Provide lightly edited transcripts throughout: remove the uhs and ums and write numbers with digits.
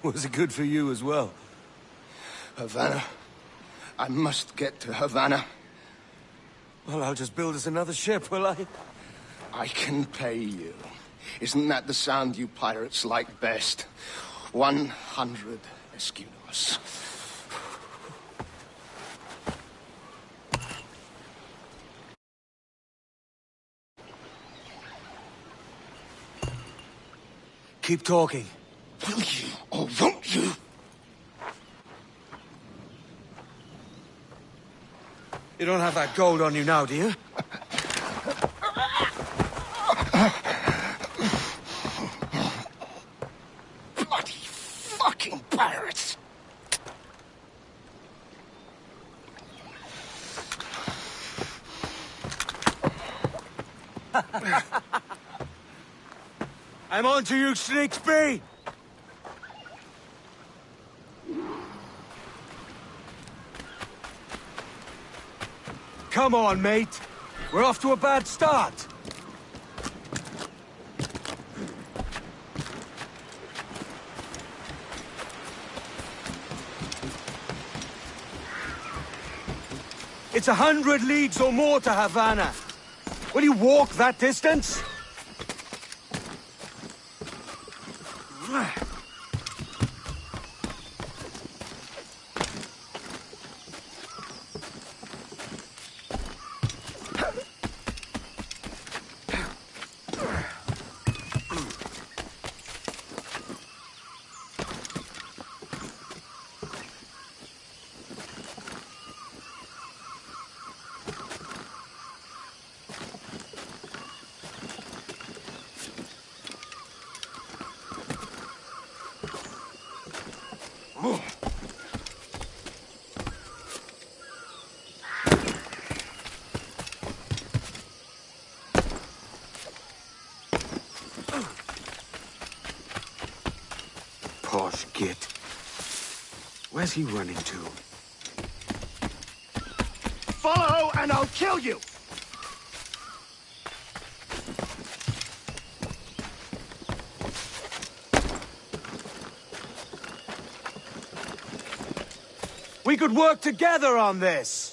Was it good for you as well? Havana. I must get to Havana. Well, I'll just build us another ship, will I? I can pay you. Isn't that the sound you pirates like best? 100 escudos. Keep talking. Will you, or won't you? You don't have that gold on you now, do you? Bloody fucking pirates! I'm on to you, Snakesby! Come on, mate. We're off to a bad start. It's 100 leagues or more to Havana. Will you walk that distance? Posh git. Where's he running to? Follow and I'll kill you! We could work together on this!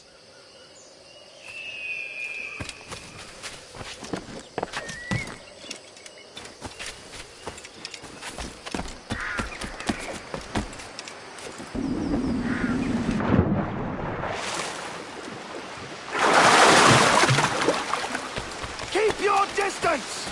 Keep your distance!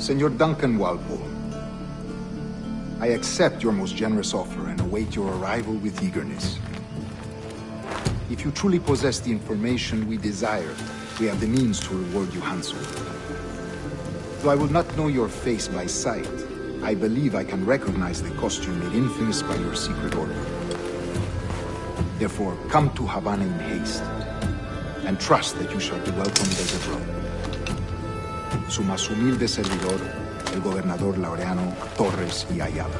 Senor Duncan Walpole, I accept your most generous offer and await your arrival with eagerness. If you truly possess the information we desire, we have the means to reward you handsomely. Though I will not know your face by sight, I believe I can recognize the costume made infamous by your secret order. Therefore, come to Havana in haste, and trust that you shall be welcomed as a brother. Su más humilde servidor, el gobernador Laureano Torres y Ayala.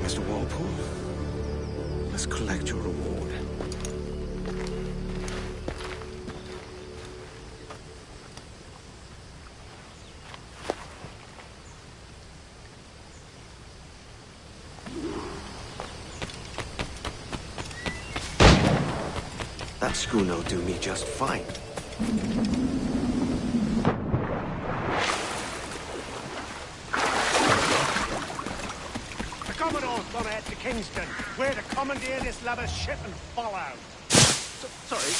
Mr. Walpole, let's collect your reward. That schooner'll do me just fine. The Commodore's gone out to Kingston. We're to commandeer this lover's ship and follow. Sorry.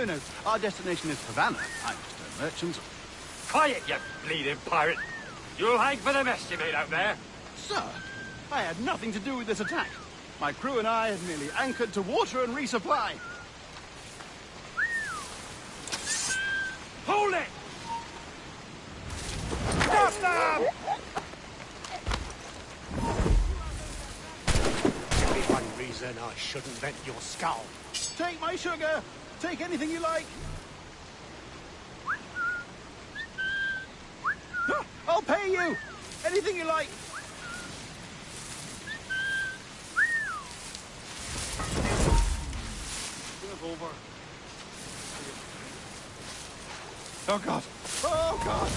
No, our destination is Havana. I'm just a merchant. Quiet, you bleeding pirate. You'll hang for the mess you made out there. Sir, I had nothing to do with this attack. My crew and I had merely anchored to water and resupply. Hold it! Stop them! Give me one reason I shouldn't vent your skull. Take my sugar. Take anything you like. I'll pay you. Anything you like. Over. Oh God. Oh God.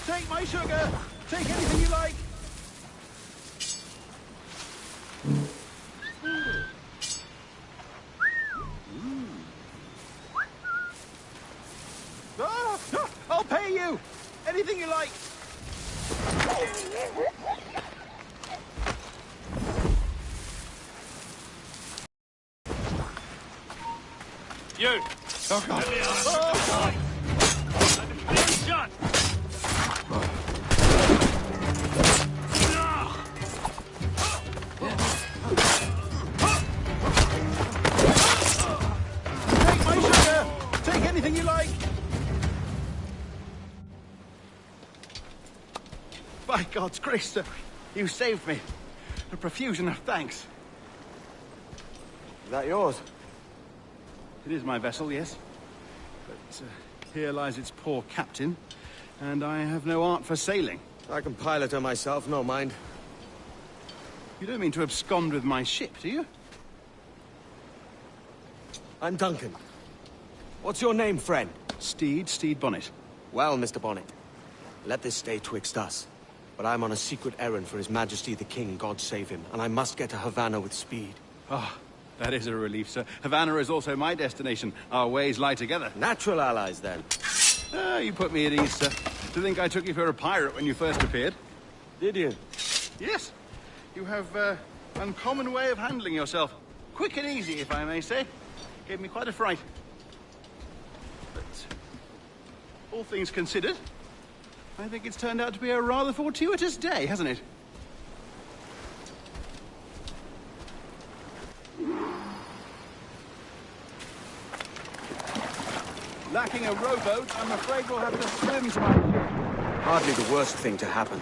Take my sugar. Take anything you like. I'll pay you. Anything you like. You. Oh God. Oh God. Shut. Take my sugar. Take anything you like. By God's grace, sir, you saved me. A profusion of thanks. Is that yours? It is my vessel, yes. But here lies its poor captain, and I have no art for sailing. I can pilot her myself, no mind. You don't mean to abscond with my ship, do you? I'm Duncan. What's your name, friend? Stede Bonnet. Well, Mr. Bonnet, let this stay twixt us. But I'm on a secret errand for His Majesty the King, God save him, and I must get to Havana with speed. Ah, that is a relief, sir. Havana is also my destination. Our ways lie together. Natural allies, then. Ah, you put me at ease, sir. To think I took you for a pirate when you first appeared. Did you? Yes. You have uncommon way of handling yourself. Quick and easy, if I may say. Gave me quite a fright. But all things considered, I think it's turned out to be a rather fortuitous day, hasn't it? Lacking a rowboat, I'm afraid we'll have to swim to my ship. Hardly the worst thing to happen.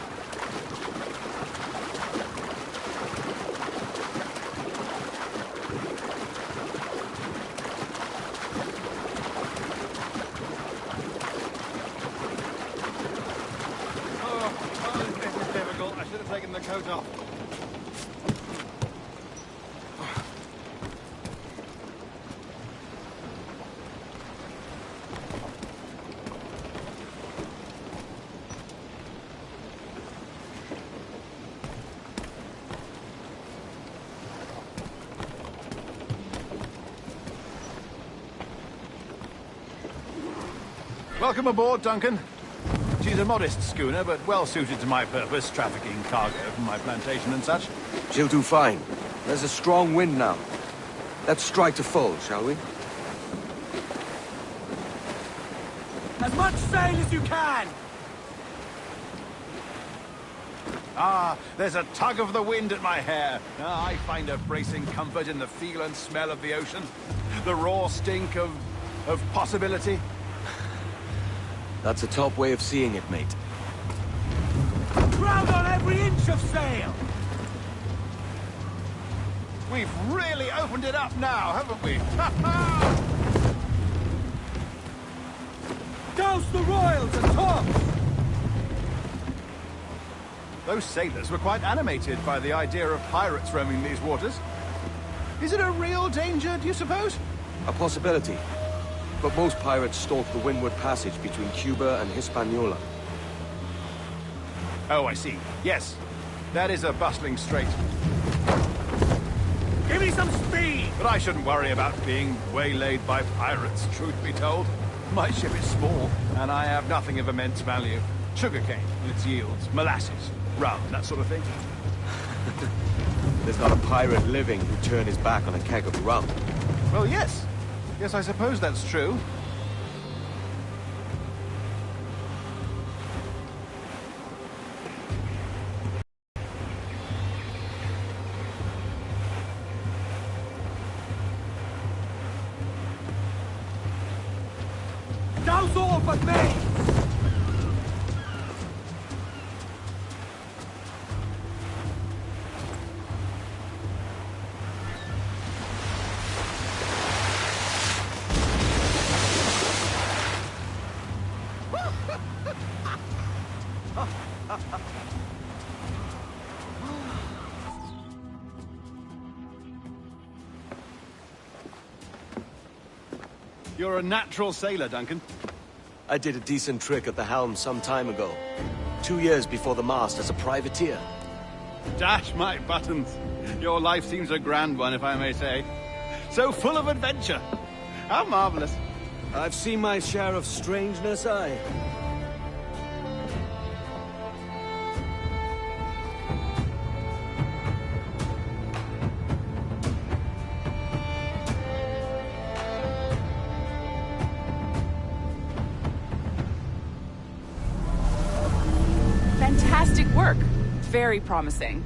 This is difficult. I should have taken the coat off. Welcome aboard, Duncan. She's a modest schooner, but well suited to my purpose, trafficking cargo from my plantation and such. She'll do fine. There's a strong wind now. Let's strike to full, shall we? As much sail as you can! Ah, there's a tug of the wind at my hair. Ah, I find a bracing comfort in the feel and smell of the ocean. The raw stink of possibility. That's a top way of seeing it, mate. Crowd on every inch of sail! We've really opened it up now, haven't we? Ha ha! Douse the royals and tops! Those sailors were quite animated by the idea of pirates roaming these waters. Is it a real danger, do you suppose? A possibility. But most pirates stalk the windward passage between Cuba and Hispaniola. Oh, I see. Yes. That is a bustling strait. Give me some speed! But I shouldn't worry about being waylaid by pirates, truth be told. My ship is small, and I have nothing of immense value. Sugarcane and its yields, molasses, rum, that sort of thing. There's not a pirate living who'd turn his back on a keg of rum. Well, yes. Yes, I suppose that's true. Douse all but me! You're a natural sailor, Duncan. I did a decent trick at the helm some time ago. 2 years before the mast as a privateer. Dash my buttons. Your life seems a grand one, if I may say. So full of adventure. How marvelous. I've seen my share of strangeness, aye. Fantastic work. Very promising.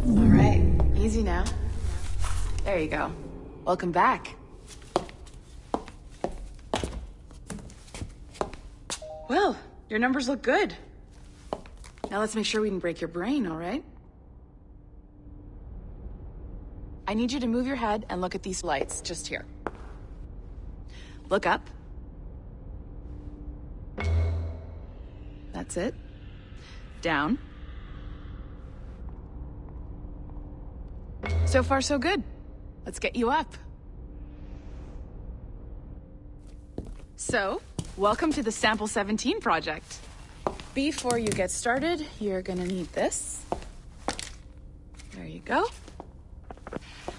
All right, easy now. There you go. Welcome back. Well, your numbers look good. Now let's make sure we can break your brain, all right? I need you to move your head and look at these lights just here. Look up. That's it. Down. So far, so good. Let's get you up. So, welcome to the Sample 17 project. Before you get started, you're gonna need this. There you go.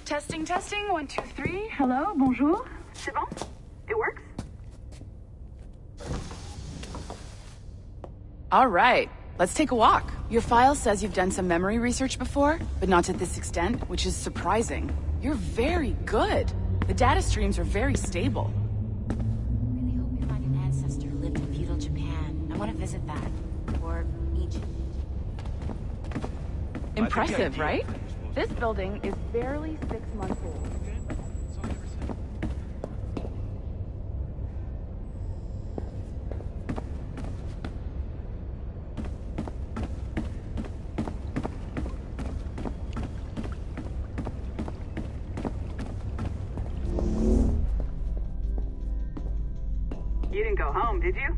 Testing, testing, 1, 2, 3. Hello, bonjour. C'est bon? It works? All right, let's take a walk. Your file says you've done some memory research before, but not to this extent, which is surprising. You're very good. The data streams are very stable. I really hope we find an ancestor who lived in feudal Japan. I want to visit that. Or Egypt. Impressive, right? This building is barely 6 months old. You didn't go home, did you?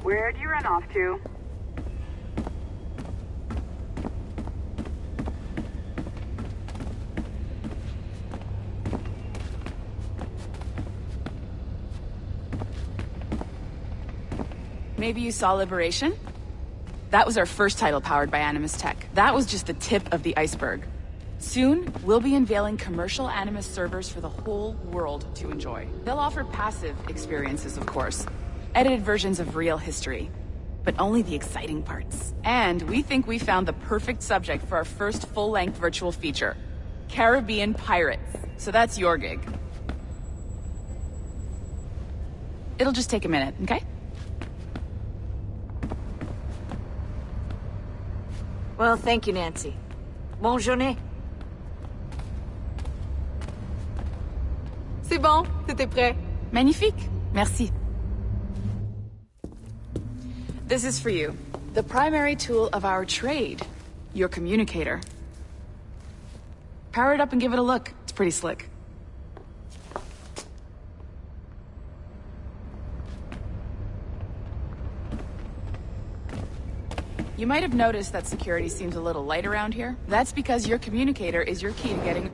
Where'd you run off to? Maybe you saw Liberation? That was our first title powered by Animus Tech. That was just the tip of the iceberg. Soon, we'll be unveiling commercial Animus servers for the whole world to enjoy. They'll offer passive experiences, of course. Edited versions of real history. But only the exciting parts. And we think we found the perfect subject for our first full-length virtual feature. Caribbean pirates. So that's your gig. It'll just take a minute, okay? Well, thank you, Nancy. Bonne journée. C'est bon, c'était prêt. Magnifique. Merci. This is for you. The primary tool of our trade. Your communicator. Power it up and give it a look. It's pretty slick. You might have noticed that security seems a little light around here. That's because your communicator is your key to getting...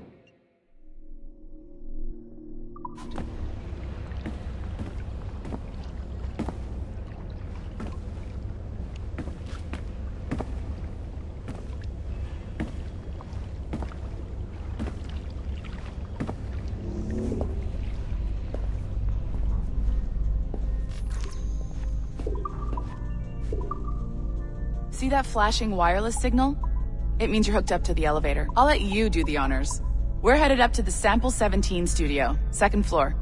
See that flashing wireless signal? It means you're hooked up to the elevator. I'll let you do the honors. We're headed up to the Sample 17 studio, 2nd floor.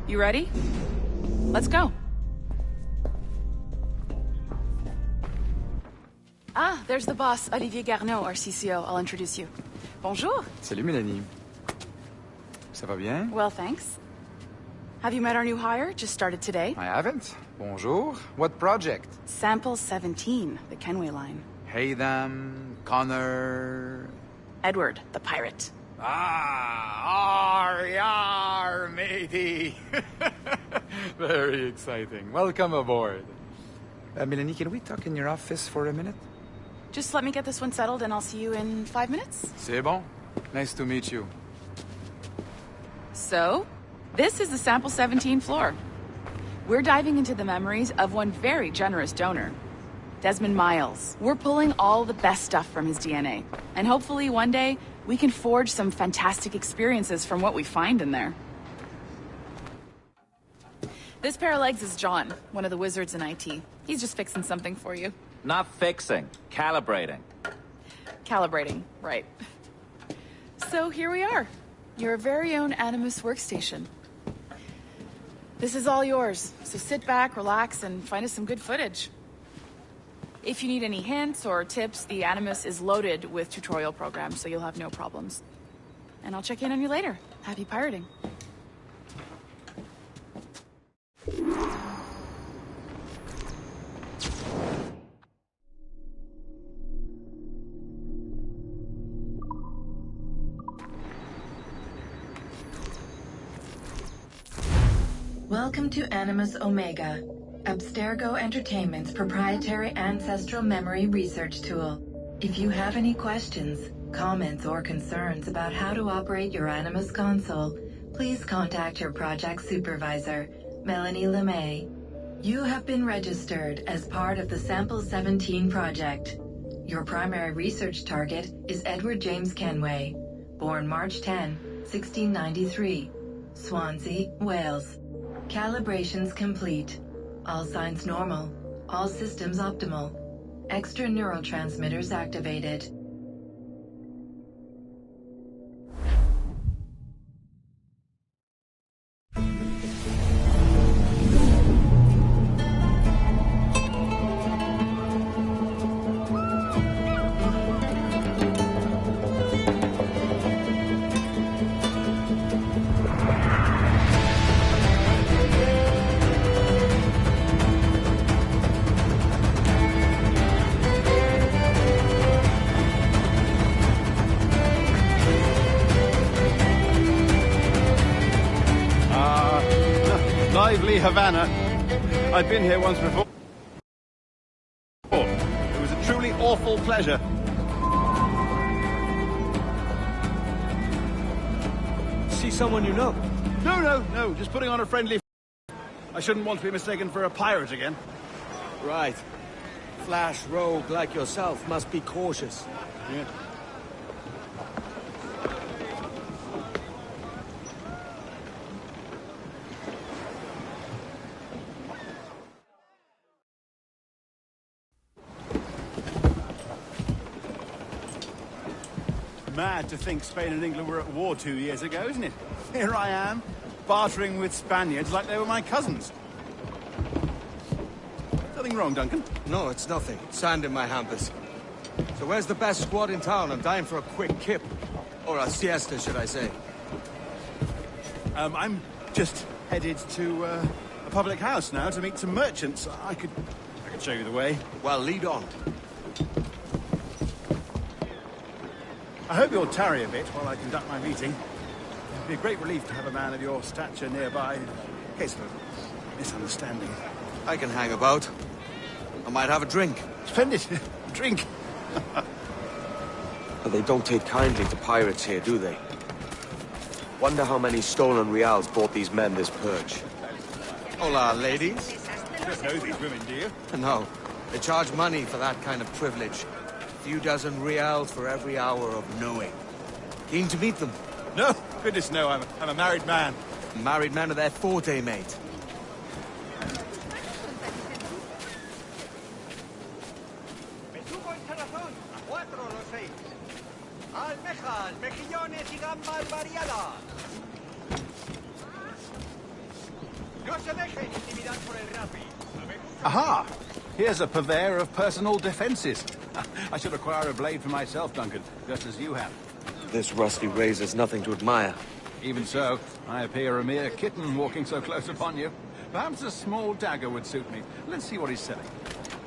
You ready? Let's go. Ah, there's the boss, Olivier Garneau, our CCO. I'll introduce you. Bonjour. Salut, Mélanie. Ça va bien? Well, thanks. Have you met our new hire? Just started today. I haven't. Bonjour. What project? Sample 17, the Kenway line. Haytham, Connor... Edward, the pirate. Ah, yar, matey. Very exciting. Welcome aboard. Mélanie, can we talk in your office for a minute? Just let me get this one settled and I'll see you in 5 minutes. C'est bon. Nice to meet you. So, this is the Sample 17 floor. We're diving into the memories of one very generous donor, Desmond Miles. We're pulling all the best stuff from his DNA. And hopefully one day, we can forge some fantastic experiences from what we find in there. This pair of legs is John, one of the wizards in IT. He's just fixing something for you. Not fixing, calibrating. Calibrating, right. So here we are. Your very own Animus workstation. This is all yours, so sit back, relax, and find us some good footage. If you need any hints or tips, the Animus is loaded with tutorial programs, so you'll have no problems. And I'll check in on you later. Happy pirating. Welcome to Animus Omega, Abstergo Entertainment's proprietary ancestral memory research tool. If you have any questions, comments, or concerns about how to operate your Animus console, please contact your project supervisor, Melanie LeMay. You have been registered as part of the Sample 17 project. Your primary research target is Edward James Kenway, born March 10, 1693, Swansea, Wales. Calibrations complete. All signs normal. All systems optimal. Extra neurotransmitters activated. Lively Havana. I've been here once before. It was a truly awful pleasure. see someone you know? No. Just putting on a friendly... I shouldn't want to be mistaken for a pirate again. Right. Flash rogue like yourself must be cautious. Yeah. Mad to think Spain and England were at war 2 years ago, isn't it? Here I am, bartering with Spaniards like they were my cousins. Nothing wrong, Duncan? No, it's nothing. Sand in my hampers. So where's the best squad in town? I'm dying for a quick kip. Or a siesta, should I say. I'm just headed to a public house now to meet some merchants. I could show you the way. Well, lead on. I hope you'll tarry a bit while I conduct my meeting. It'd be a great relief to have a man of your stature nearby in case of a misunderstanding. I can hang about. I might have a drink. Splendid. Drink. But they don't take kindly to pirates here, do they? Wonder how many stolen reals bought these men this purge. Hola, ladies. You don't know these women, do you? No. They charge money for that kind of privilege. Few dozen reals for every hour of knowing. Keen to meet them? No, goodness no, I'm a married man. Married men are their forte, mate. Aha! Here's a purveyor of personal defenses. I should acquire a blade for myself, Duncan, just as you have. This rusty razor's nothing to admire. Even so, I appear a mere kitten walking so close upon you. Perhaps a small dagger would suit me. Let's see what he's selling.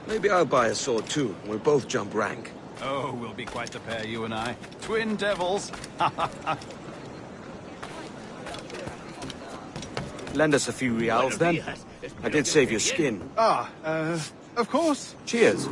Maybe I'll buy a sword too. We'll both jump rank. Oh, we'll be quite the pair, you and I. Twin devils. Lend us a few reals, then. I did save your skin. Of course. Cheers.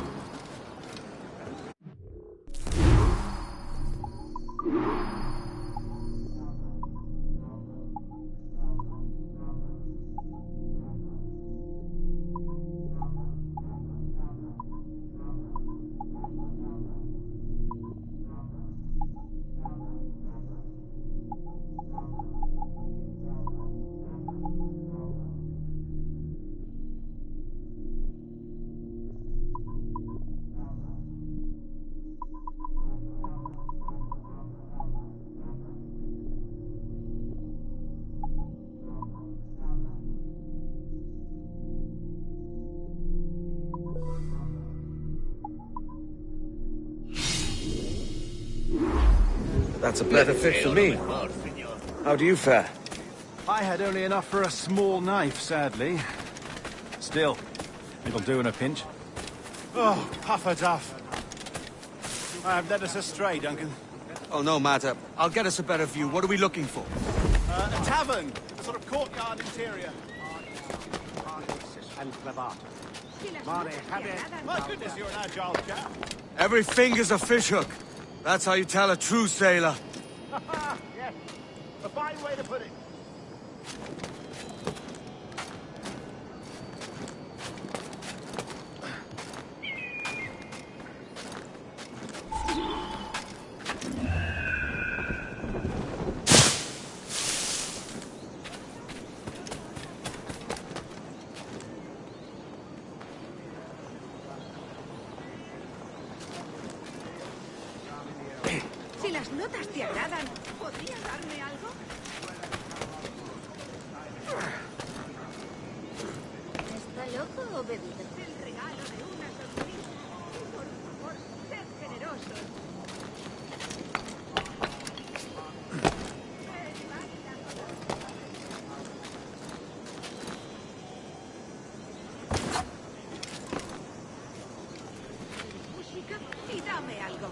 That's a better fit for me. How do you fare? I had only enough for a small knife, sadly. Still, it'll do in a pinch. Oh, puffer duff. I've led us astray, Duncan. Oh, no matter. I'll get us a better view. What are we looking for? A tavern. A sort of courtyard interior. My goodness, you're an agile chap. Every finger's a fishhook. That's how you tell a true sailor. Yes. A fine way to put it. Si las notas te agradan, ¿podrías darme algo? ¿Está loco o bebido? El regalo de una sonrisa. Por favor, sed generosos. Música y dame algo.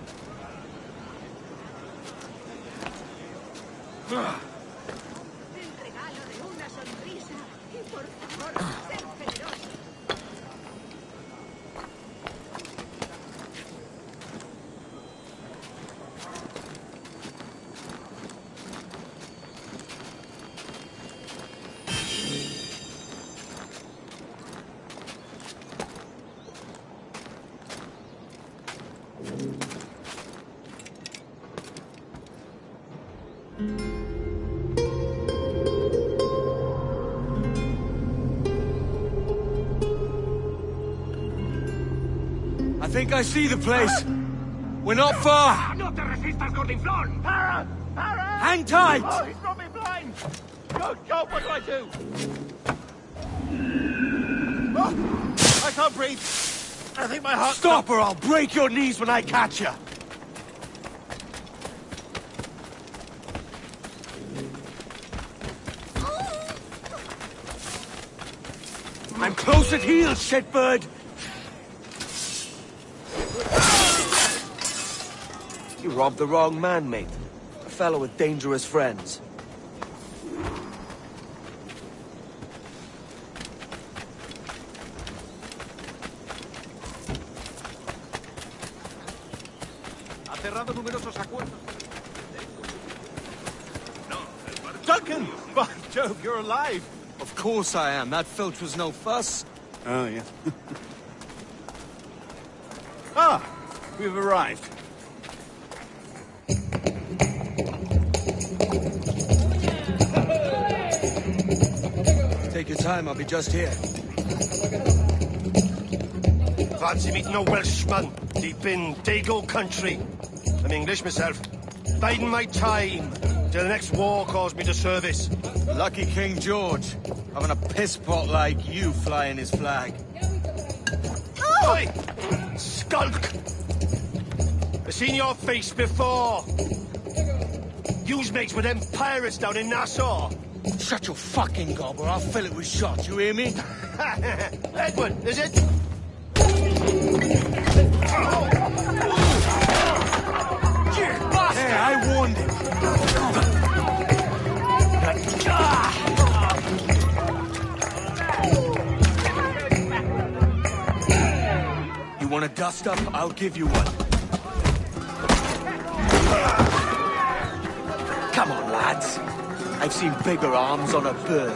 El regalo de una sonrisa. Y por favor, sed generosos. think I see the place. We're not far. No te resistas, Gordinflón! Para! Para! Hang tight! Oh, he's brought me blind! Go, what do I do? Oh, I can't breathe. I think my heart... Stop or I'll break your knees when I catch you! I'm close at heel, shitbird! You robbed the wrong man, mate. A fellow with dangerous friends. Ha cerrado numerosos acuerdos. Duncan! By Jove, you're alive! Of course I am. That filch was no fuss. Oh, yeah. Ah! We've arrived. Take your time, I'll be just here. Fancy meeting a Welshman deep in Dago country. I'm English myself. Biding my time till the next war calls me to service. Lucky King George, having a piss pot like you flying his flag. Oi! Skulk! I've seen your face before. You's mates with them pirates down in Nassau. Shut your fucking gob or I'll fill it with shot, you hear me? Edward, is it? Hey, I warned him. You want a dust up? I'll give you one. Come on, lads. I've seen bigger arms on a bird.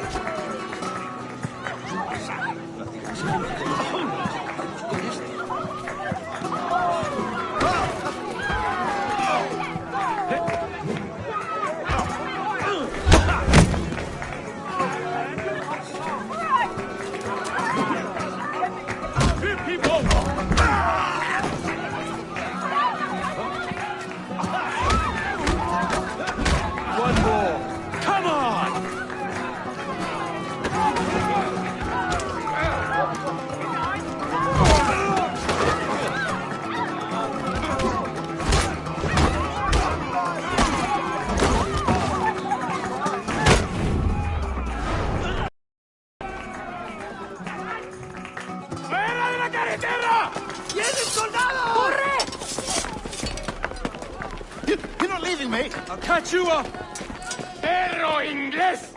You're not leaving me! I'll catch you up! Perro inglés!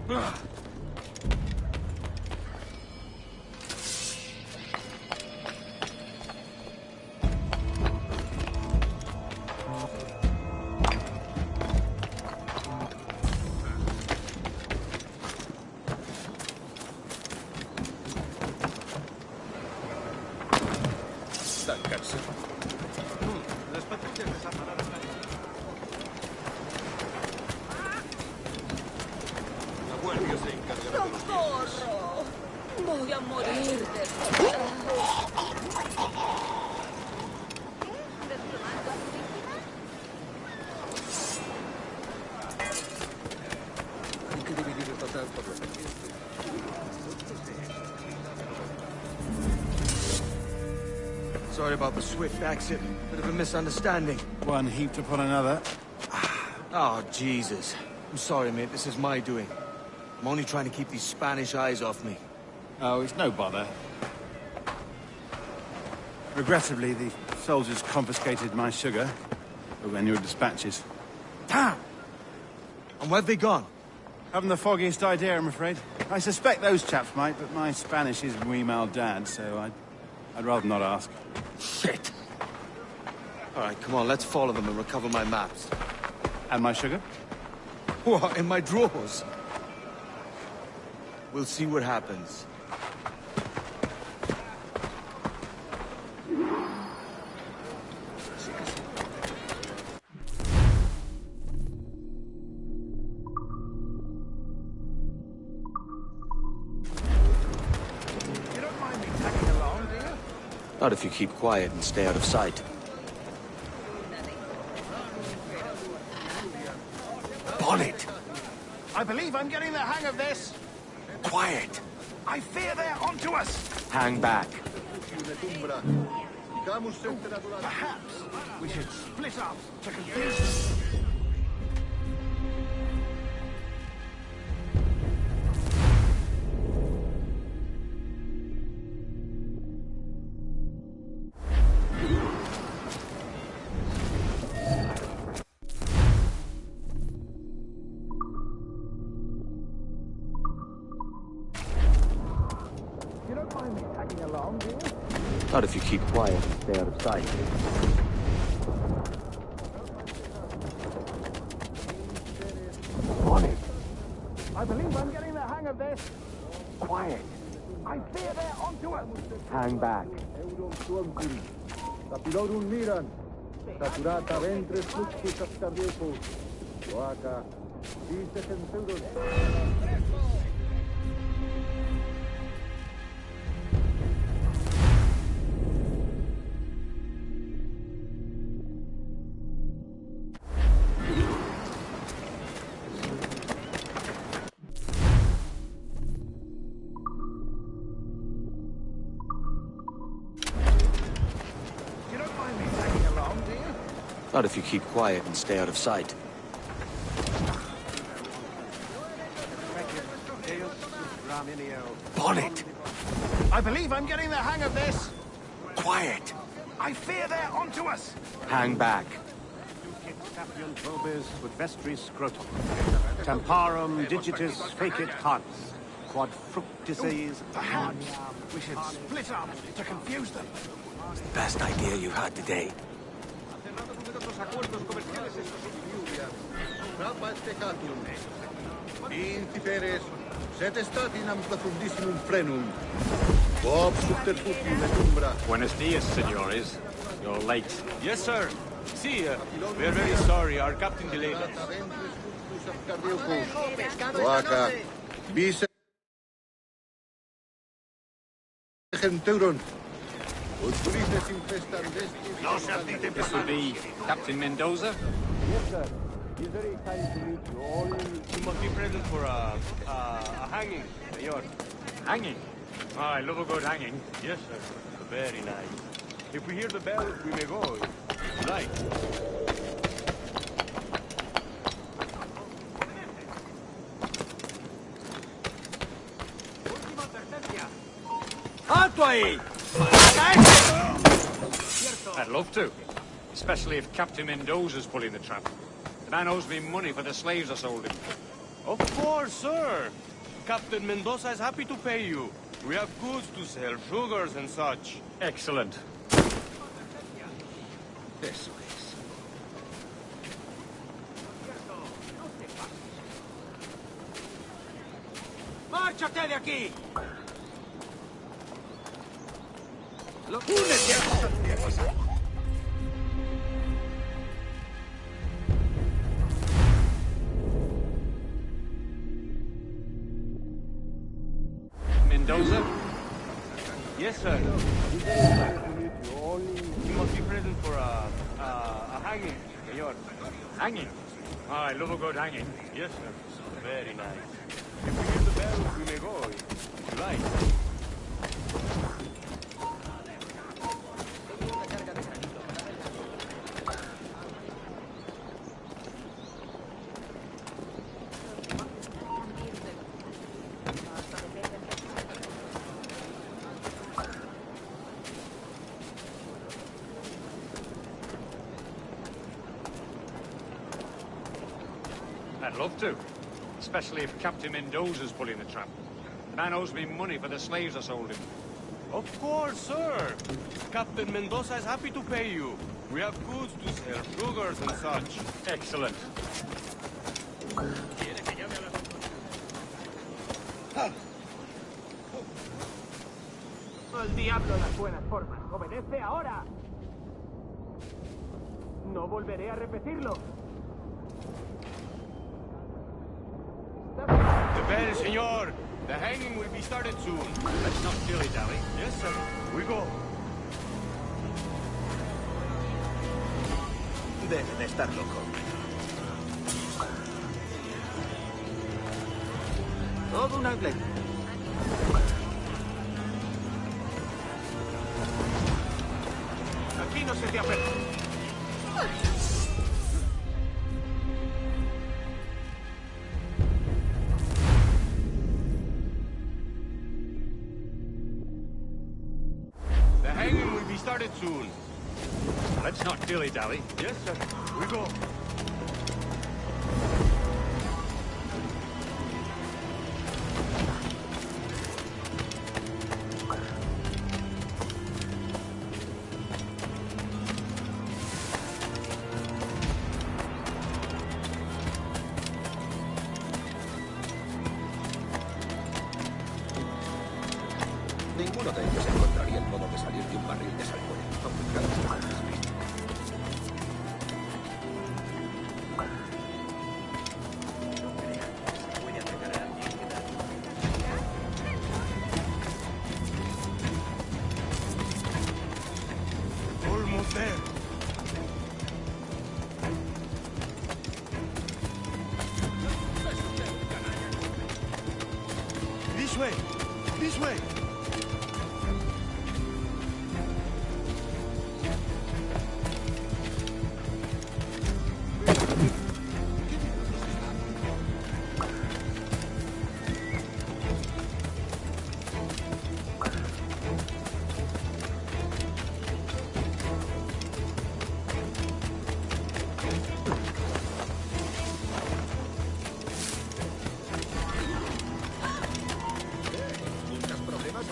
¡Socorro! Voy a morir de... Sorry about the swift exit. Bit of a misunderstanding. One heaped upon another. Oh, Jesus. I'm sorry, mate. This is my doing. I'm only trying to keep these Spanish eyes off me. Oh, it's no bother. Regrettably, the soldiers confiscated my sugar when your dispatches. Damn! And where've they gone? Haven't the foggiest idea, I'm afraid. I suspect those chaps might, but my Spanish is muy mal dad, so I'd rather not ask. Shit! All right, come on, let's follow them and recover my maps. And my sugar? What, in my drawers? We'll see what happens. Not if you keep quiet and stay out of sight. Bonnet! I believe I'm getting the hang of this. Quiet! I fear they're onto us. Hang back. Perhaps we should split up to confuse them. Not if you keep quiet and stay out of sight. Bonnet! I believe I'm getting the hang of this. Quiet! I fear they're onto us. Hang back. Not if you keep quiet and stay out of sight. Bonnet! I believe I'm getting the hang of this. Quiet! I fear they're onto us. Hang back. Sapiens vobis ut vestris scrotum. Temparum digitis fecit hans. Quod fructices... Perhaps we should split up to confuse them. It's the best idea you've had today. Inciperes, sed statinam profundissimum frenum. Bob subterfugium et umbra. Buenos dias, senores. You're late. Yes, sir. See, we're very sorry. Our captain delayed us. Oaca, bis centauron. This would be Captain Mendoza? Yes, sir. He's very kind to meet you all. You must be present for a hanging, senor. Hanging? Oh, I love a good hanging. Yes, sir. Very nice. If we hear the bell, we may go. Right. Alto ahí! I'd love to. Especially if Captain Mendoza's pulling the trap. The man owes me money for the slaves I sold him. Of course, sir. Captain Mendoza is happy to pay you. We have goods to sell, sugars and such. Excellent. Eso es. ¡Márchate de aquí! ¡Únete a nosotros! Mendoza? Yes, sir. You must be present for a hanging, señor. Hanging? Oh, I love a good hanging. Yes, sir. Very nice. If we hear the bells, we may go, if you like. I'd love to. Especially if Captain Mendoza's pulling the trap. The man owes me money for the slaves I sold him. Of course, sir. Captain Mendoza is happy to pay you. We have goods to sell, sugars and such. Excellent. ¡Al diablo las buenas formas! ¡Obedece ahora! No volveré a repetirlo. The bell, senor. The hanging will be started soon. Let's not dilly-dally. Yes, sir. We go. Debe de estar loco. Todo un atleta. Aquí no se te aprieta. The hanging will be started soon. Let's not dilly-dally. Yes, sir. We go. Ninguno de ellos encontraría el modo de salir de un barril de salmuera, aunque cada uno es visto. Almost there. This way. This way. ¿Muchos problemas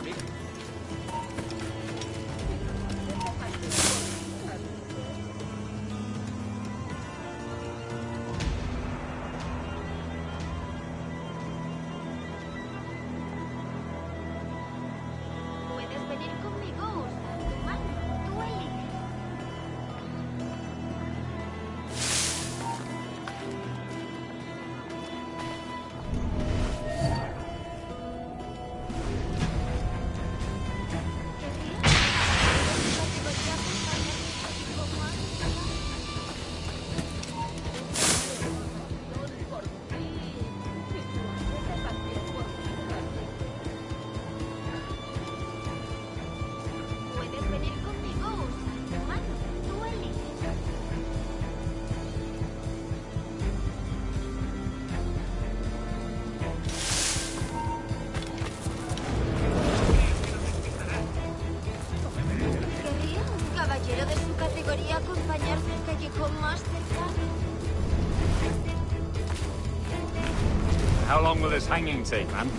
how long will this hanging take, man?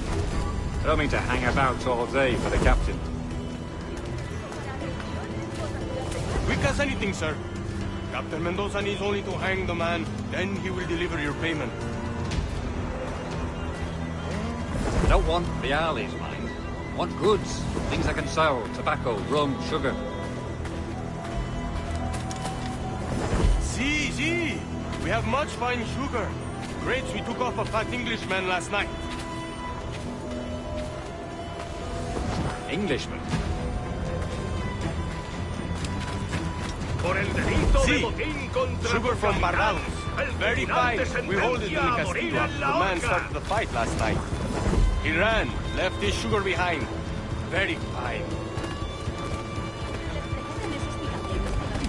I don't mean to hang about all day for the captain. Quick as anything, sir. Captain Mendoza needs only to hang the man, then he will deliver your payment. I don't want Bialy's mind. I want goods, things I can sell, tobacco, rum, sugar. See, we have much fine sugar. Grapes we took off a fat Englishman last night. Englishman? See, sugar from Barbados. Very fine. We hold it in the Castillo. The man started the fight last night. He ran, left his sugar behind. Very fine.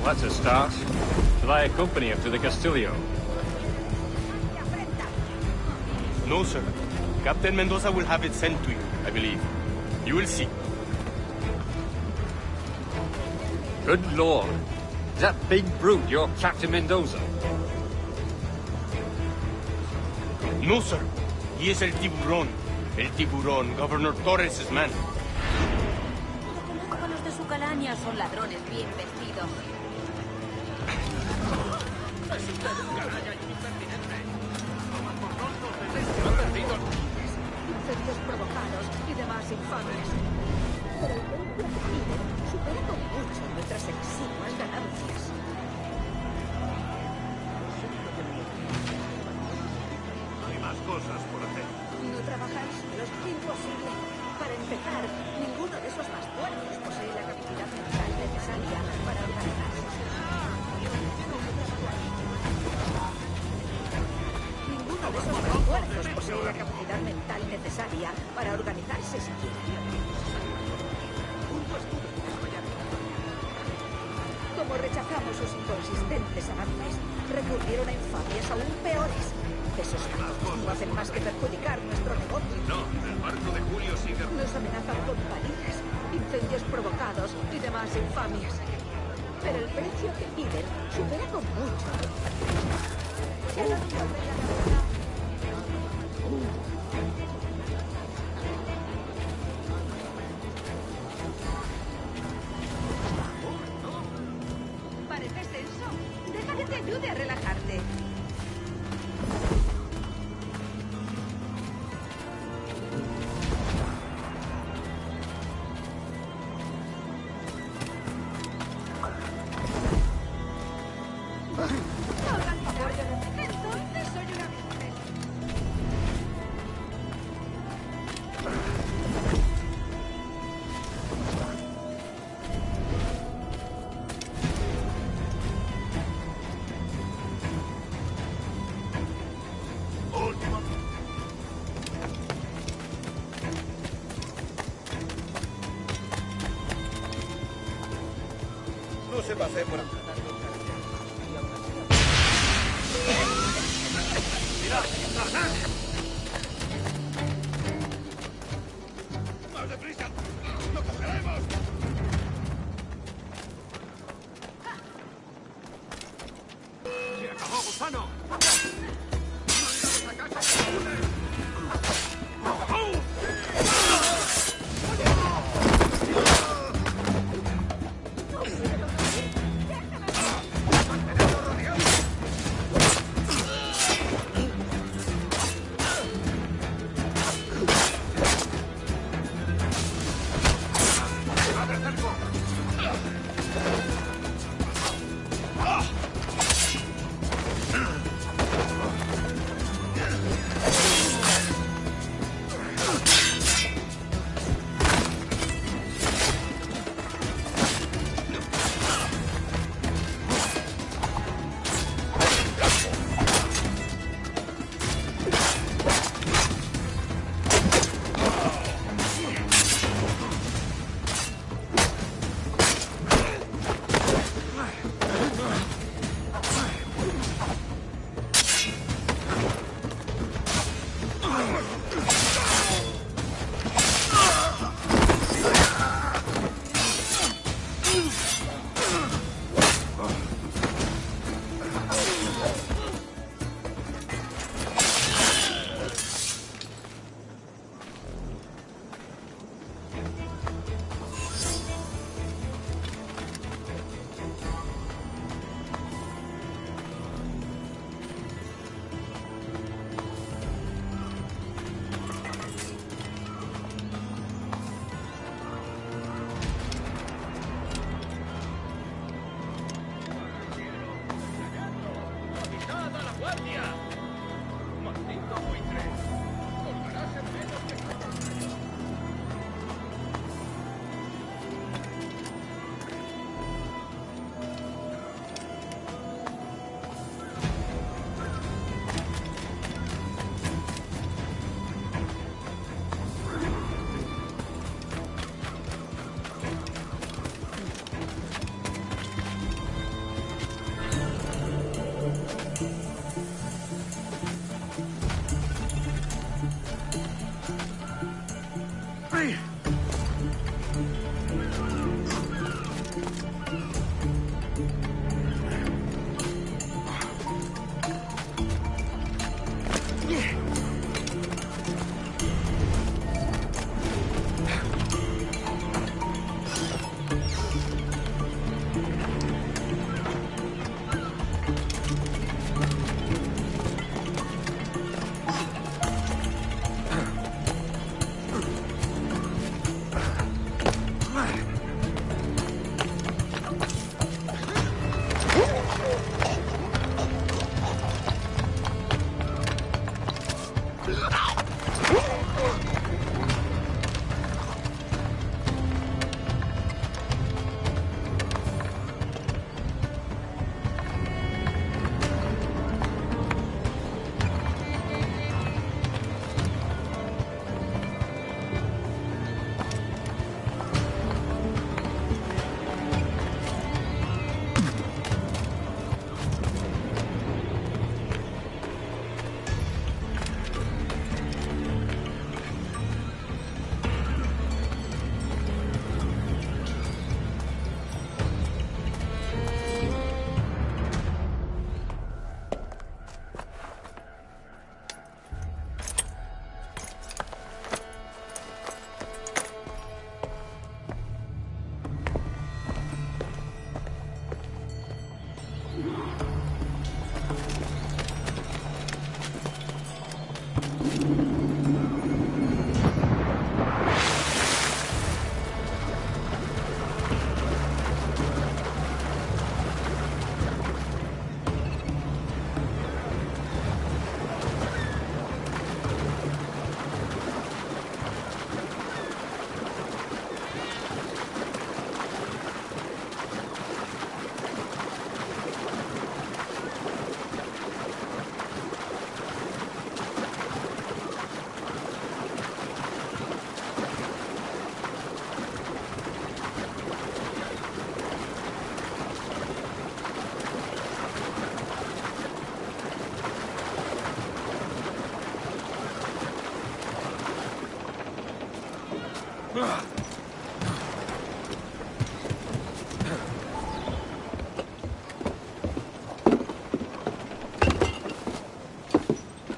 Let's a start. Shall I accompany him to the Castillo? No, sir. Captain Mendoza will have it sent to you, I believe. You will see. Good lord. Is that big brute your Captain Mendoza? No, sir. He is El Tiburón. El Tiburón, Governor Torres' man. Los de su calaña son ladrones bien vestidos. Es usted un canalla y un impertinente. Incendios provocados y demás infamias. Pero el precio que piden supera con mucho nuestras exiguas ganancias. Hay más cosas por hacer. No trabajar solo es imposible. Para empezar, ninguno de esos bastardos posee la capacidad mental necesaria para organizarse. Ninguno de esos esfuerzos posee la capacidad mental necesaria para organizarse siquiera. Como rechazamos sus inconsistentes avances, recurrieron a infamias aún peores. Esos actos no hacen más que perjudicar nuestro negocio. No, el barco de Julio sigue... Nos amenazan con palizas, incendios provocados y demás infamias. Pero el precio que piden supera con mucho. Pareces tenso. Deja que te ayude a relajarte. Hagan favor de entonces soy una virgen. No se pase por acá. ¡Más deprisa! ¡Lo cogeremos! ¡Se acabó, gusano!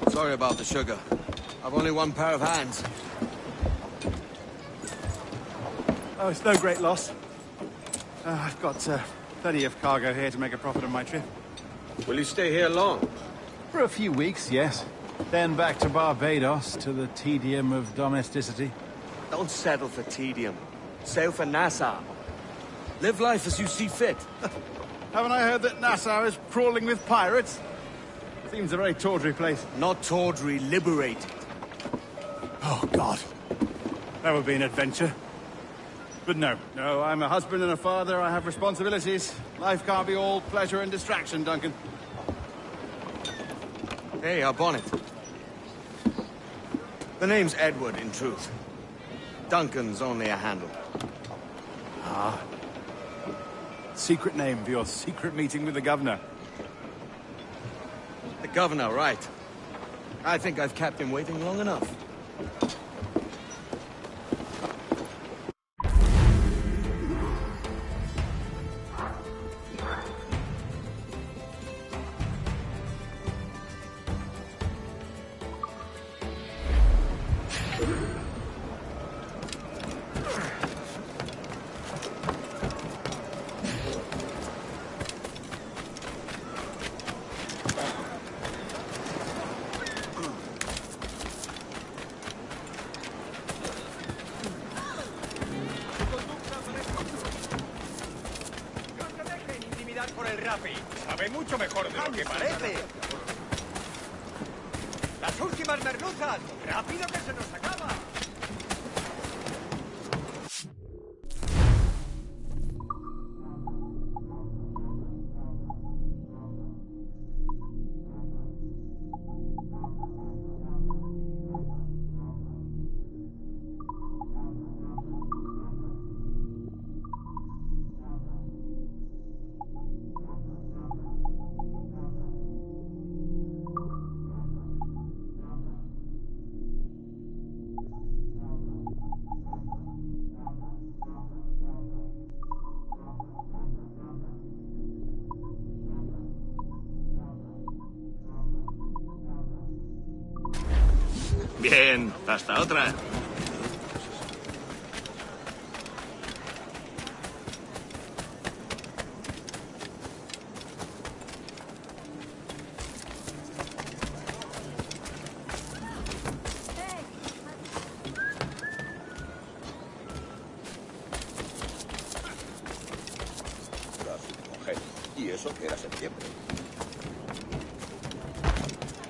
Sorry about the sugar. I've only one pair of hands. Oh, it's no great loss. I've got plenty of cargo here to make a profit on my trip. Will you stay here long? For a few weeks, yes. Then back to Barbados, to the tedium of domesticity. Don't settle for tedium. Sail for Nassau. Live life as you see fit. Haven't I heard that Nassau is crawling with pirates? Seems a very tawdry place. Not tawdry, liberated. Oh, God. That would be an adventure. But no, I'm a husband and a father. I have responsibilities. Life can't be all pleasure and distraction, Duncan. Hey, our bonnet. The name's Edward, in truth. Duncan's only a handle. Ah. Secret name for your secret meeting with the governor. The governor, right. I think I've kept him waiting long enough. Sabe mucho mejor de lo que parece. Las últimas merluzas. ¡Rápido que se nos acaba! Bien, hasta otra. Y eso que era septiembre.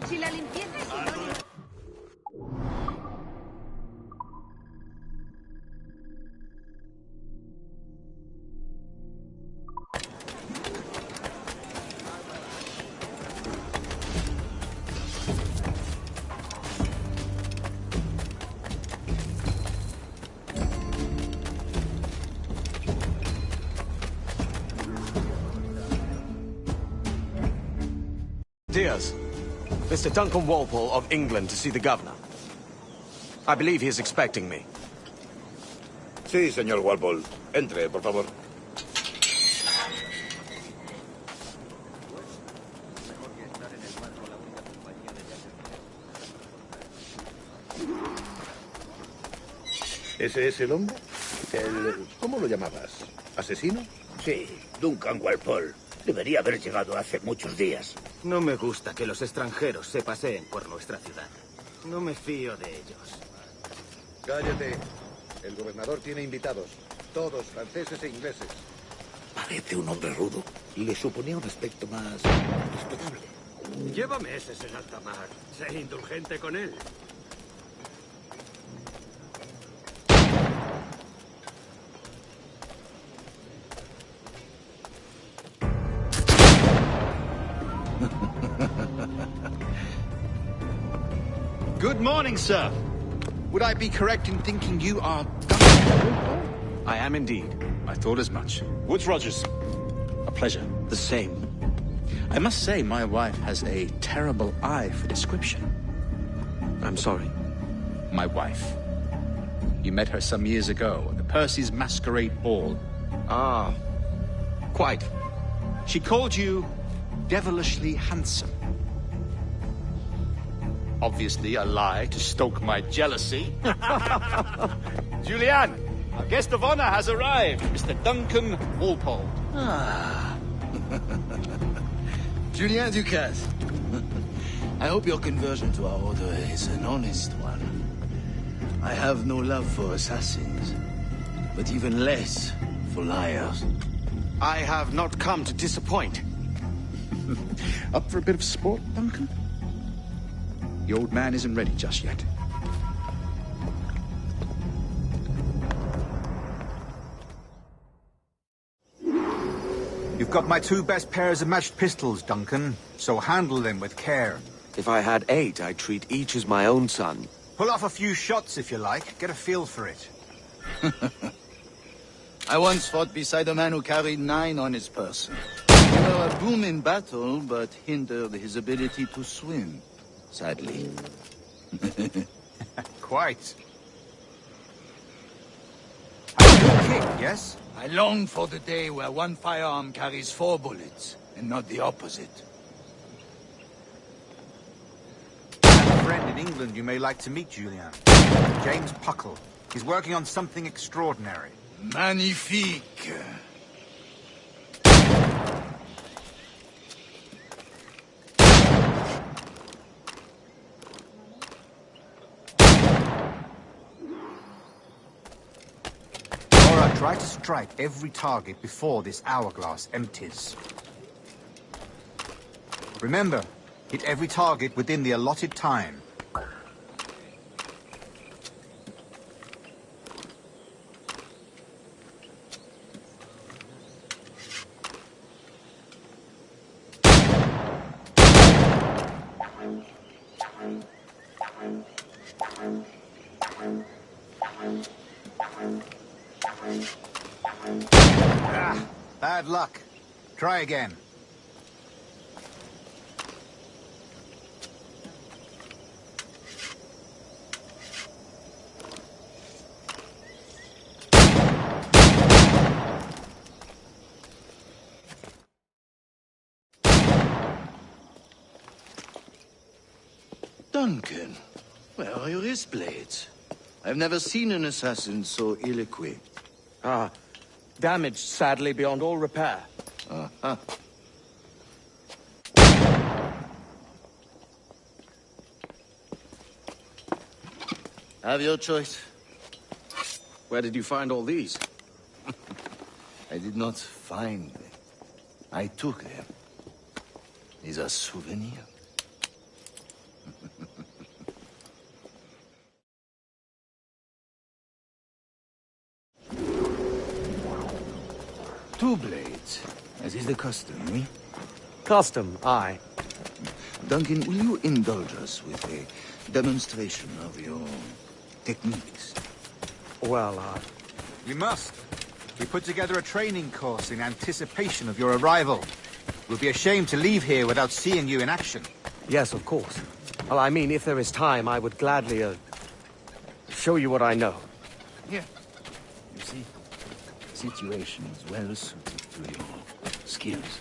Si la limpieza es sinónimo... Cheers. Mr. Duncan Walpole of England to see the governor. I believe he is expecting me. Sí, señor Walpole. Entre, por favor. ¿Ese es el hombre? ¿Cómo lo llamabas? ¿Asesino? Sí, Duncan Walpole. Debería haber llegado hace muchos días. No me gusta que los extranjeros se paseen por nuestra ciudad. No me fío de ellos. Cállate. El gobernador tiene invitados. Todos franceses e ingleses. Parece un hombre rudo. Le suponía un aspecto más respetable. Lleva meses en alta mar. Sé indulgente con él. Good morning, sir. Would I be correct in thinking you are... I am indeed. I thought as much. Woods Rogers. A pleasure. The same. I must say, my wife has a terrible eye for description. I'm sorry. My wife. You met her some years ago at the Percy's Masquerade Ball. Ah, quite. She called you devilishly handsome. Obviously a lie to stoke my jealousy. Julianne, our guest of honor has arrived, Mr. Duncan Walpole. Ah. Julien Ducasse. I hope your conversion to our order is an honest one. I have no love for assassins, but even less for liars. I have not come to disappoint. Up for a bit of sport, Duncan? The old man isn't ready just yet. You've got my 2 best pairs of matched pistols, Duncan, so handle them with care. If I had 8, I'd treat each as my own son. Pull off a few shots if you like. Get a feel for it. I once fought beside a man who carried 9 on his person. You were a boom in battle, but hindered his ability to swim. Sadly. Quite. A good kick, yes? I long for the day where one firearm carries 4 bullets, and not the opposite. I have a friend in England you may like to meet, Julian. James Puckle. He's working on something extraordinary. Magnifique. Try to strike every target before this hourglass empties. Remember, hit every target within the allotted time. Ah, bad luck. Try again. Duncan, where are your wrist blades? I've never seen an assassin so ill-equipped. Ah, damaged, sadly, beyond all repair. Uh-huh. Have your choice. Where did you find all these? I did not find them. I took them. These are souvenirs. Two blades, as is the custom, eh? Custom, aye. Duncan, will you indulge us with a demonstration of your techniques? Well, We must. We put together a training course in anticipation of your arrival. We'll be ashamed to leave here without seeing you in action. Yes, of course. Well, I mean, if there is time, I would gladly, show you what I know. Here. You see, the situation is well suited to your skills.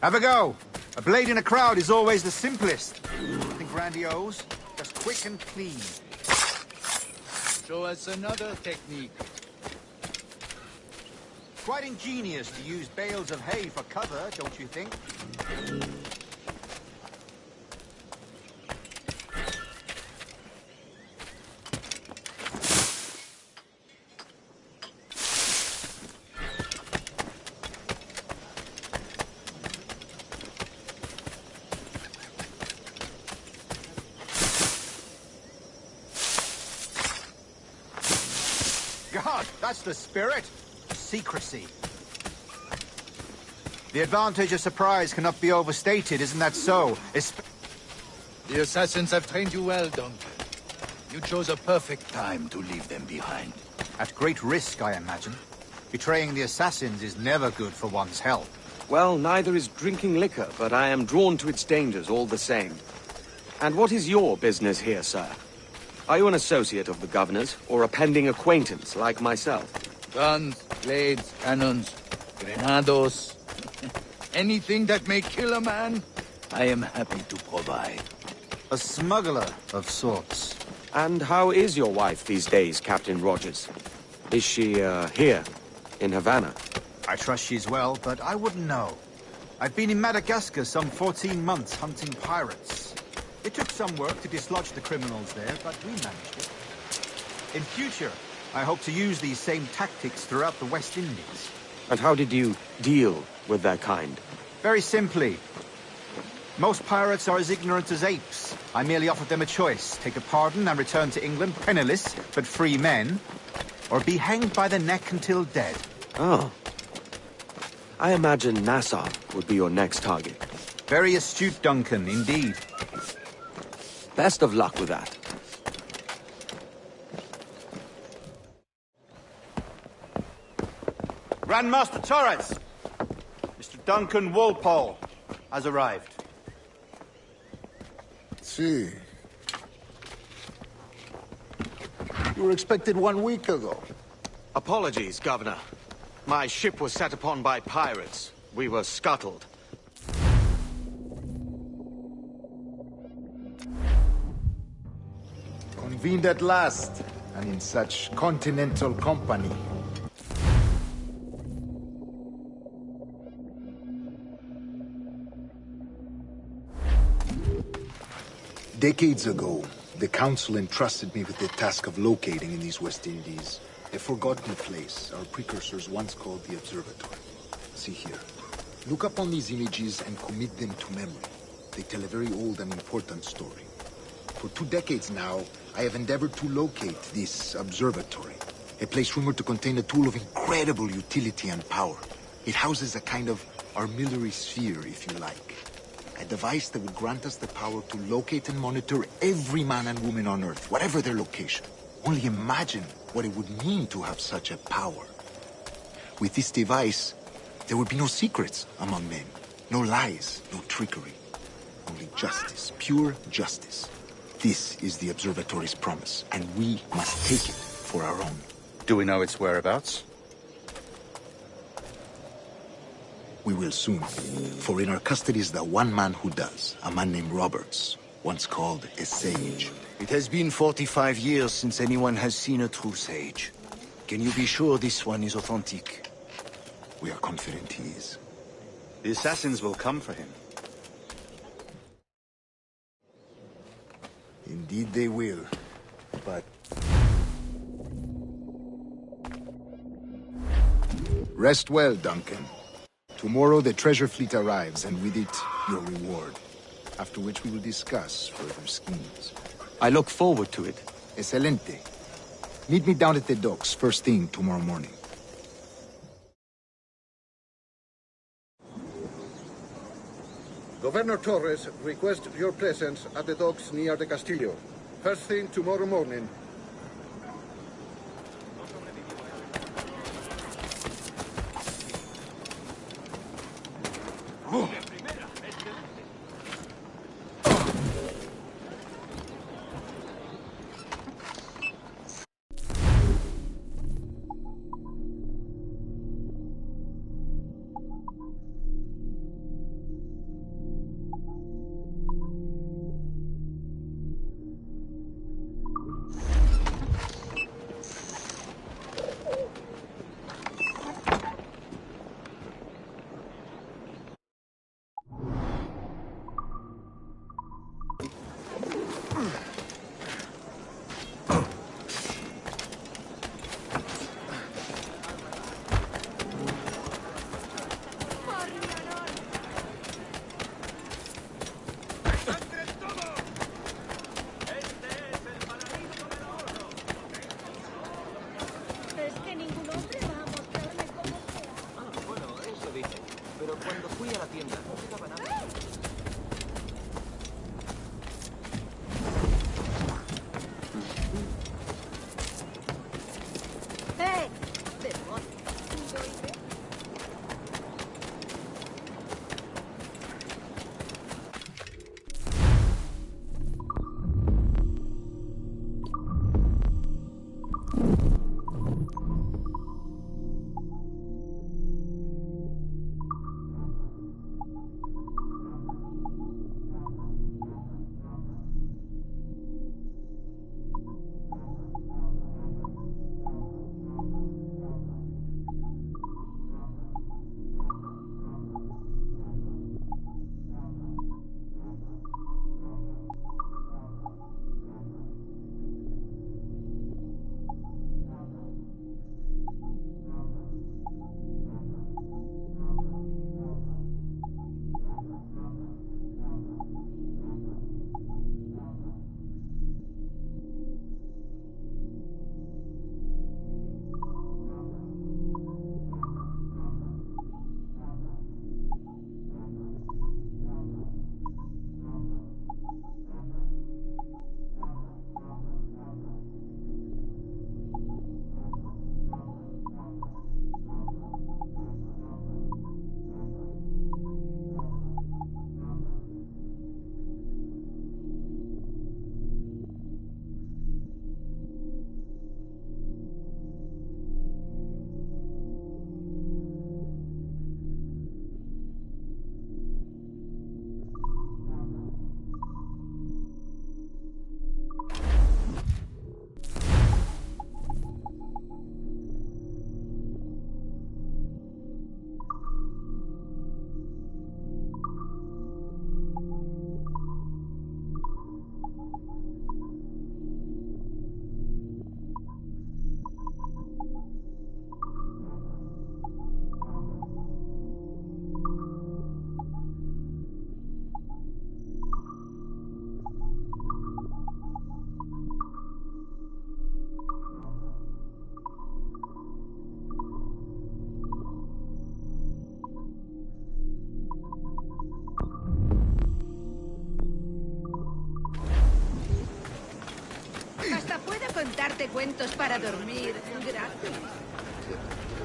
Have a go. A blade in a crowd is always the simplest. Nothing grandiose, just quick and clean. Show us another technique. Quite ingenious to use bales of hay for cover, don't you think? God, that's the spirit. Secrecy. The advantage of surprise cannot be overstated, isn't that so? The assassins have trained you well, Duncan. You chose a perfect time to leave them behind. At great risk, I imagine. Betraying the assassins is never good for one's health. Well, neither is drinking liquor, but I am drawn to its dangers all the same. And what is your business here, sir? Are you an associate of the governor's, or a pending acquaintance like myself? Guns, blades, cannons, grenados. Anything that may kill a man, I am happy to provide. A smuggler of sorts. And how is your wife these days, Captain Rogers? Is she, here, in Havana? I trust she's well, but I wouldn't know. I've been in Madagascar some 14 months hunting pirates. It took some work to dislodge the criminals there, but we managed it. In future, I hope to use these same tactics throughout the West Indies. And how did you deal with their kind? Very simply. Most pirates are as ignorant as apes. I merely offered them a choice. Take a pardon and return to England penniless, but free men, or be hanged by the neck until dead. Oh. I imagine Nassau would be your next target. Very astute, Duncan, indeed. Best of luck with that. Grandmaster Torres! Mr. Duncan Walpole has arrived. See. You were expected 1 week ago. Apologies, Governor. My ship was set upon by pirates. We were scuttled. Convened at last, and in such continental company. Decades ago, the Council entrusted me with the task of locating in these West Indies a forgotten place our precursors once called the Observatory. See here. Look upon these images and commit them to memory. They tell a very old and important story. For 2 decades now, I have endeavored to locate this observatory, a place rumored to contain a tool of incredible utility and power. It houses a kind of armillary sphere, if you like. A device that would grant us the power to locate and monitor every man and woman on Earth, whatever their location. Only imagine what it would mean to have such a power. With this device, there would be no secrets among men, no lies, no trickery. Only justice, pure justice. This is the observatory's promise, and we must take it for our own. Do we know its whereabouts? We will soon, for in our custody is the one man who does, a man named Roberts, once called a sage. It has been 45 years since anyone has seen a true sage. Can you be sure this one is authentic? We are confident he is. The assassins will come for him. Indeed they will, but... Rest well, Duncan. Tomorrow the treasure fleet arrives, and with it, your reward. After which we will discuss further schemes. I look forward to it. Excelente. Meet me down at the docks first thing tomorrow morning. Governor Torres requests your presence at the docks near the Castillo. First thing tomorrow morning. contarte cuentos para dormir gratis.